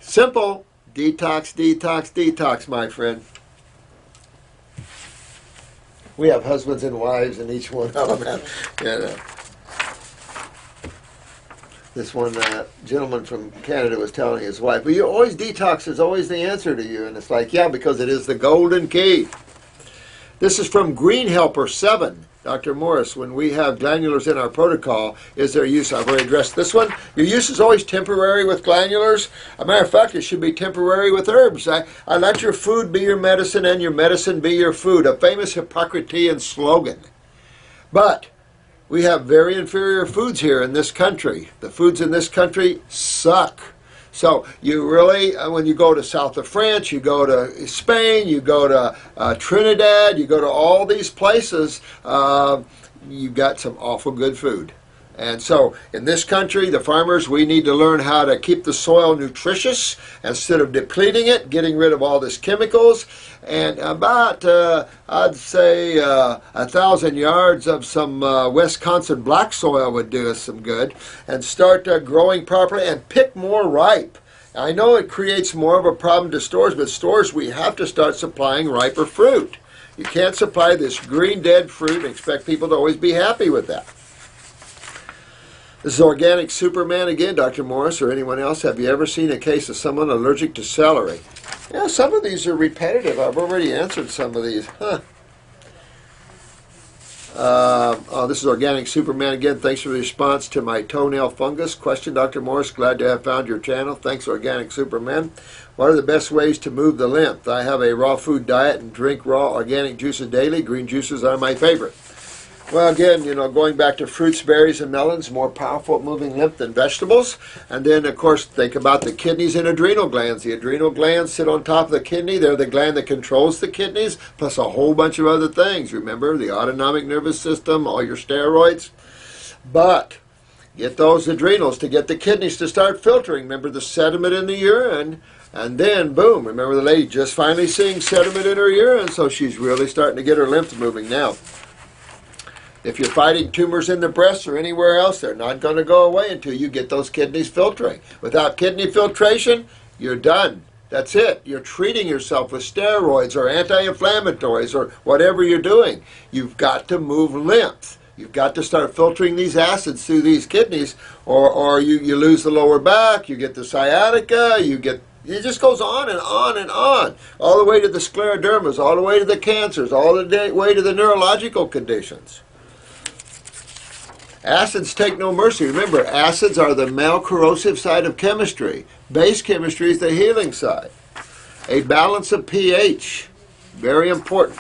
Simple. Detox, detox, detox, my friend. We have husbands and wives, and each one of them have, you know. This one gentleman from Canada was telling his wife, well, you always detox is always the answer to you. And it's like, yeah, because it is the golden key. This is from Green Helper 7. Dr. Morris, when we have glandulars in our protocol, is their use? I've already addressed this one. Your use is always temporary with glandulars. As a matter of fact, it should be temporary with herbs. I let your food be your medicine and your medicine be your food. A famous Hippocratean slogan. But we have very inferior foods here in this country. The foods in this country suck. So you really, when you go to south of France, you go to Spain, you go to Trinidad, you go to all these places, you've got some awful good food. And so in this country, the farmers, we need to learn how to keep the soil nutritious instead of depleting it, getting rid of all these chemicals. And about, I'd say, 1,000 yards of some Wisconsin black soil would do us some good. And start growing properly and pick more ripe. I know it creates more of a problem to stores, but stores, we have to start supplying riper fruit. You can't supply this green dead fruit and expect people to always be happy with that. This is Organic Superman again, Dr. Morris, or anyone else. Have you ever seen a case of someone allergic to celery? Yeah, some of these are repetitive. I've already answered some of these. This is Organic Superman again. Thanks for the response to my toenail fungus question, Dr. Morris. Glad to have found your channel. Thanks, Organic Superman. What are the best ways to move the lymph? I have a raw food diet and drink raw organic juices daily. Green juices are my favorite. Well, again, you know, going back to fruits, berries, and melons, more powerful at moving lymph than vegetables. And then, of course, think about the kidneys and adrenal glands. The adrenal glands sit on top of the kidney. They're the gland that controls the kidneys, plus a whole bunch of other things. Remember, the autonomic nervous system, all your steroids. But get those adrenals to get the kidneys to start filtering. Remember the sediment in the urine. And then, boom, remember the lady just finally seeing sediment in her urine, so she's really starting to get her lymph moving now. If you're fighting tumors in the breast or anywhere else, they're not going to go away until you get those kidneys filtering. Without kidney filtration, you're done. That's it. You're treating yourself with steroids or anti-inflammatories or whatever you're doing. You've got to move lymph. You've got to start filtering these acids through these kidneys, or you lose the lower back, you get the sciatica, it just goes on and on and on, all the way to the sclerodermas, all the way to the cancers, all the way to the neurological conditions. Acids take no mercy. Remember, acids are the malcorrosive side of chemistry. Base chemistry is the healing side. A balance of pH, very important.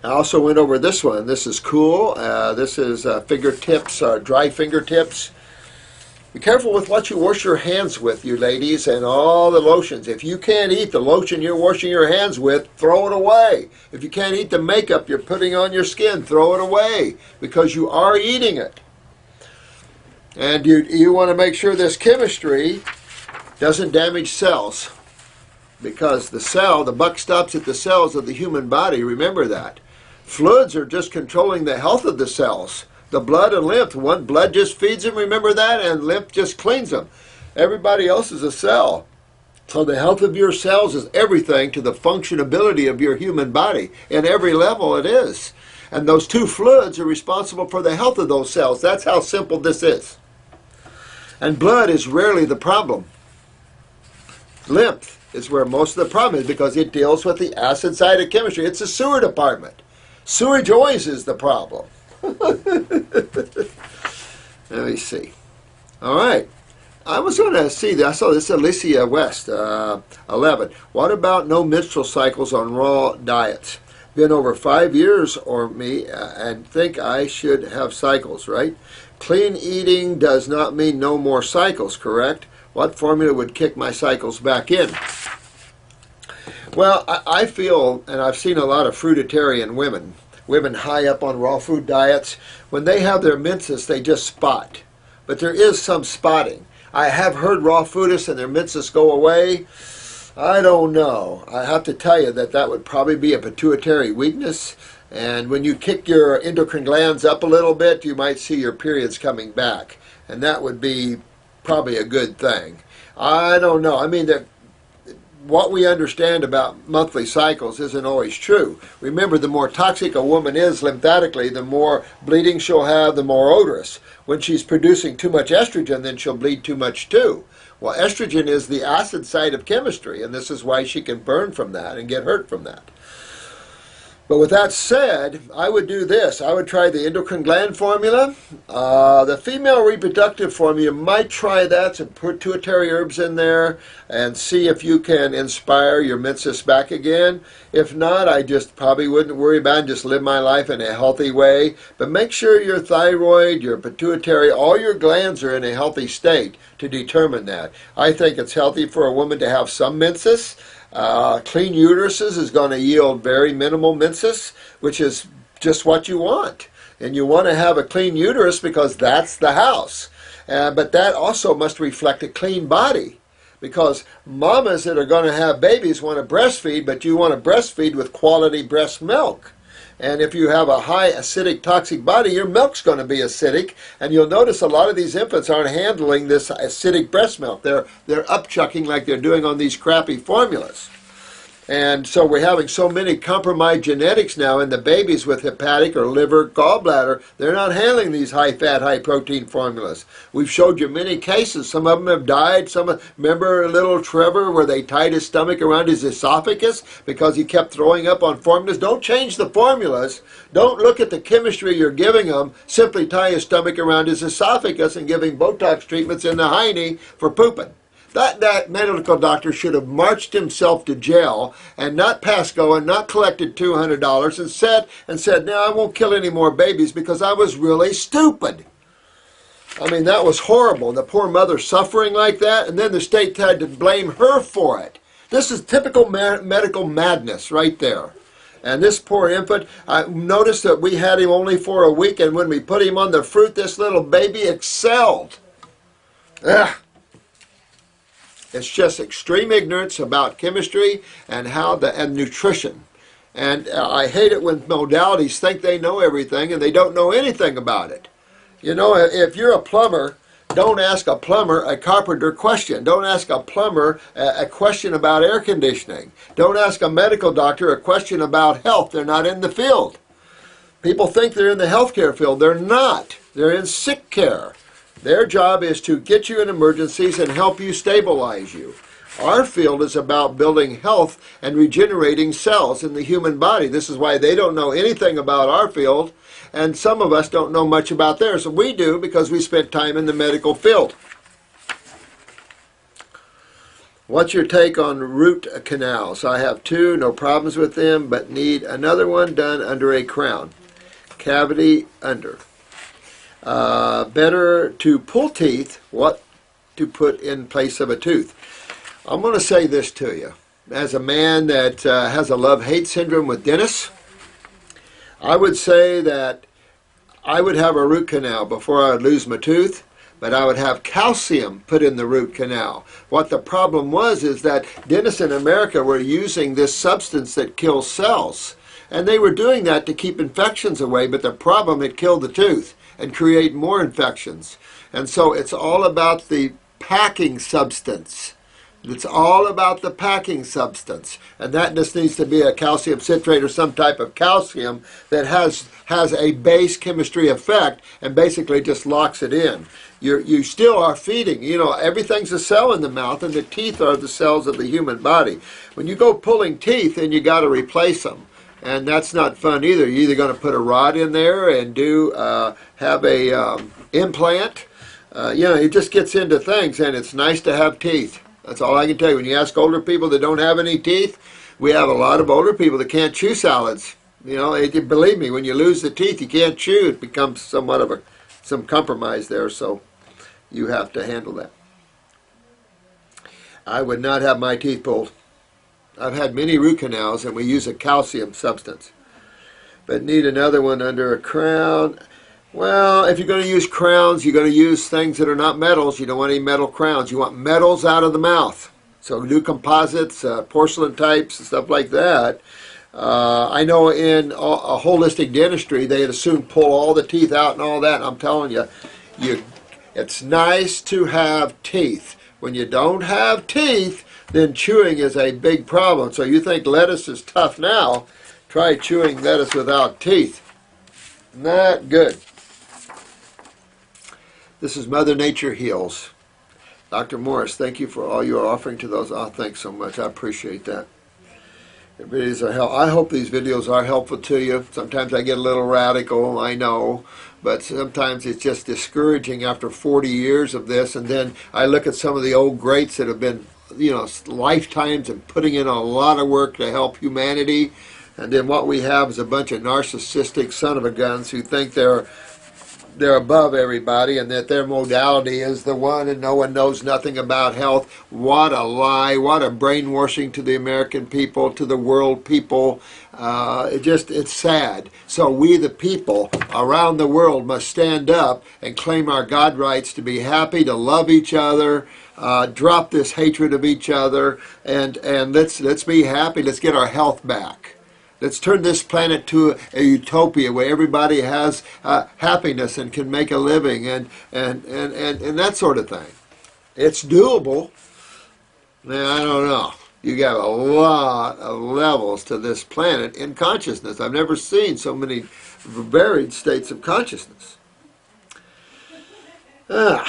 I also went over this one. This is cool. This is fingertips, dry fingertips. Be careful with what you wash your hands with, you ladies, and all the lotions. If you can't eat the lotion you're washing your hands with, throw it away. If you can't eat the makeup you're putting on your skin, throw it away, because you are eating it. And you want to make sure this chemistry doesn't damage cells, because the buck stops at the cells of the human body. Remember that. Fluids are just controlling the health of the cells. The blood and lymph, blood just feeds them, remember that, and lymph just cleans them. Everybody else is a cell. So the health of your cells is everything to the functionability of your human body. At every level it is. And those two fluids are responsible for the health of those cells. That's how simple this is. And blood is rarely the problem. Lymph is where most of the problem is, because it deals with the acid side of chemistry. It's the sewer department. Sewage always is the problem. Let me see. All right. I was going to see that. I saw this Alicia West, 11. What about no menstrual cycles on raw diets? Been over 5 years or me, and think I should have cycles, right? Clean eating does not mean no more cycles, correct? What formula would kick my cycles back in? Well, I feel, and I've seen a lot of fruitarian women high up on raw food diets, when they have their menses, they just spot. But there is some spotting. I have heard raw foodists and their menses go away. I don't know. I have to tell you that would probably be a pituitary weakness. And when you kick your endocrine glands up a little bit, you might see your periods coming back. And that would be probably a good thing. I don't know. I mean, what we understand about monthly cycles isn't always true. Remember, the more toxic a woman is lymphatically, the more bleeding she'll have, the more odorous. When she's producing too much estrogen, then she'll bleed too much too. Well, estrogen is the acid side of chemistry, and this is why she can burn from that and get hurt from that. But with that said, I would do this. I would try the endocrine gland formula. The female reproductive formula, you might try that, some pituitary herbs in there, and see if you can inspire your menses back again. If not, I just probably wouldn't worry about it and just live my life in a healthy way. But make sure your thyroid, your pituitary, all your glands are in a healthy state to determine that. I think it's healthy for a woman to have some menses. Clean uteruses is going to yield very minimal menses, which is just what you want. And you want to have a clean uterus because that's the house. But that also must reflect a clean body, because mamas that are going to have babies want to breastfeed, but you want to breastfeed with quality breast milk. And if you have a high acidic toxic body, your milk's going to be acidic. And you'll notice a lot of these infants aren't handling this acidic breast milk. They're upchucking like they're doing on these crappy formulas. And so we're having so many compromised genetics now in the babies with hepatic or liver, gallbladder. They're not handling these high-fat, high-protein formulas. We've showed you many cases. Some of them have died. Remember little Trevor where they tied his stomach around his esophagus because he kept throwing up on formulas? Don't change the formulas. Don't look at the chemistry you're giving him. Simply tie his stomach around his esophagus and give him Botox treatments in the hiney for pooping. That medical doctor should have marched himself to jail and not passed go and not collected $200 and said, no, I won't kill any more babies because I was really stupid. I mean, that was horrible. The poor mother suffering like that, and then the state had to blame her for it. This is typical medical madness right there. And this poor infant, I noticed that we had him only for a week, and when we put him on the fruit, this little baby excelled. Ugh. It's just extreme ignorance about chemistry and and nutrition. And I hate it when modalities think they know everything and they don't know anything about it. You know, if you're a plumber, don't ask a plumber a carpenter question. Don't ask a plumber a question about air conditioning. Don't ask a medical doctor a question about health. They're not in the field. People think they're in the healthcare field. They're not. They're in sick care. Their job is to get you in emergencies and help you stabilize you. Our field is about building health and regenerating cells in the human body. This is why they don't know anything about our field, and some of us don't know much about theirs. We do because we spent time in the medical field. What's your take on root canals? I have 2, no problems with them, but need another one done under a crown. Cavity under. Better to pull teeth, what to put in place of a tooth. I'm going to say this to you. As a man that has a love-hate syndrome with dentists, I would say that I would have a root canal before I would lose my tooth, but I would have calcium put in the root canal. What the problem was is that dentists in America were using this substance that kills cells, and they were doing that to keep infections away, but the problem, it killed the tooth and create more infections. And so it's all about the packing substance. It's all about the packing substance. And that just needs to be a calcium citrate or some type of calcium that has a base chemistry effect and basically just locks it in. You still are feeding. You know, everything's a cell in the mouth, and the teeth are the cells of the human body. When you go pulling teeth, then you got to replace them. And that's not fun either. You're either going to put a rod in there and have a implant. You know, it just gets into things, and it's nice to have teeth. That's all I can tell you. When you ask older people that don't have any teeth, we have a lot of older people that can't chew salads. You know, believe me, when you lose the teeth, you can't chew. It becomes somewhat of some compromise there, so you have to handle that. I would not have my teeth pulled. I've had many root canals, and we use a calcium substance. But need another one under a crown. Well, if you're going to use crowns, you're going to use things that are not metals. You don't want any metal crowns. You want metals out of the mouth. So do composites, porcelain types, and stuff like that. I know in a holistic dentistry, they'd as soon pull all the teeth out and all that. And I'm telling you, It's nice to have teeth. When you don't have teeth, then chewing is a big problem. So you think lettuce is tough now, try chewing lettuce without teeth. Not good. This is Mother Nature Heals. Dr. Morris, thank you for all you are offering to those. Oh, thanks so much. I appreciate that. The videos are I hope these videos are helpful to you. Sometimes I get a little radical, I know, but sometimes it's just discouraging after 40 years of this. And then I look at some of the old greats that have been, lifetimes and putting in a lot of work to help humanity. And then what we have is a bunch of narcissistic son of a guns who think they're above everybody and that their modality is the one and no one knows nothing about health. What a lie. What a brainwashing to the American people, to the world people. It's sad. So we the people around the world must stand up and claim our God rights to be happy, to love each other, drop this hatred of each other, and let's be happy. Let's get our health back. Let's turn this planet to a utopia where everybody has happiness and can make a living and that sort of thing. It's doable. Man, I don't know. You got a lot of levels to this planet in consciousness. I've never seen so many varied states of consciousness. But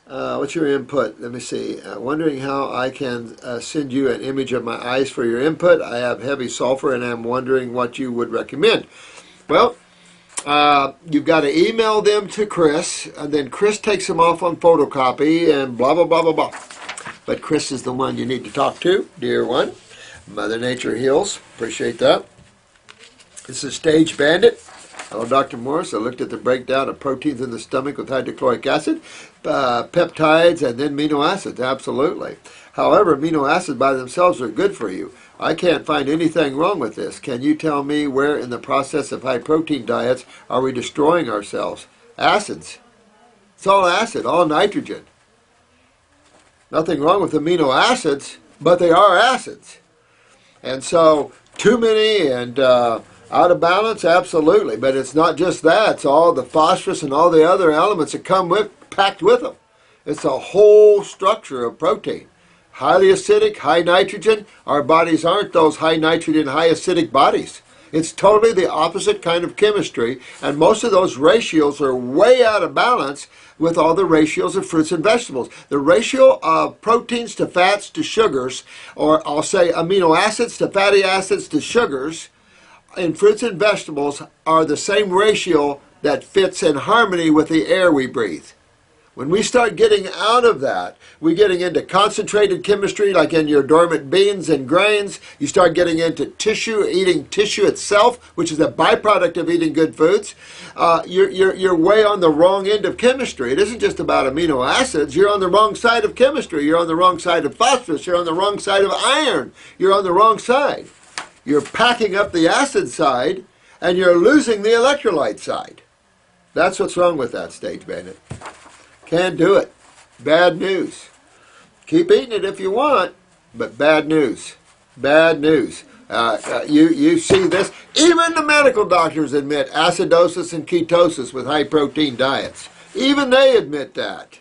what's your input? Let me see. Wondering how I can send you an image of my eyes for your input. I have heavy sulfur and I'm wondering what you would recommend. Well, you've got to email them to Chris, and then Chris takes them off on photocopy and blah, blah, blah, blah, blah. But Chris is the one you need to talk to, dear one. Mother Nature Heals. Appreciate that. This is Stage Bandit. Hello, Dr. Morris. I looked at the breakdown of proteins in the stomach with hydrochloric acid, peptides, and then amino acids. Absolutely. However, amino acids by themselves are good for you. I can't find anything wrong with this. Can you tell me where in the process of high-protein diets are we destroying ourselves? Acids. It's all acid, all nitrogen. Nothing wrong with amino acids, but they are acids. And so, too many and out of balance, absolutely. But it's not just that. It's all the phosphorus and all the other elements that come packed with them. It's a whole structure of protein. Highly acidic, high nitrogen. Our bodies aren't those high nitrogen, high acidic bodies. It's totally the opposite kind of chemistry, and most of those ratios are way out of balance with all the ratios of fruits and vegetables. The ratio of proteins to fats to sugars, or I'll say amino acids to fatty acids to sugars, in fruits and vegetables are the same ratio that fits in harmony with the air we breathe. When we start getting out of that, we're getting into concentrated chemistry like in your dormant beans and grains. You start getting into tissue, eating tissue itself, which is a byproduct of eating good foods. You're way on the wrong end of chemistry. It isn't just about amino acids. You're on the wrong side of chemistry. You're on the wrong side of phosphorus. You're on the wrong side of iron. You're on the wrong side. You're packing up the acid side, and you're losing the electrolyte side. That's what's wrong with that, Stage Bandit. Can't do it. Bad news. Keep eating it if you want, but bad news. Bad news. You see this. Even the medical doctors admit acidosis and ketosis with high protein diets. Even they admit that.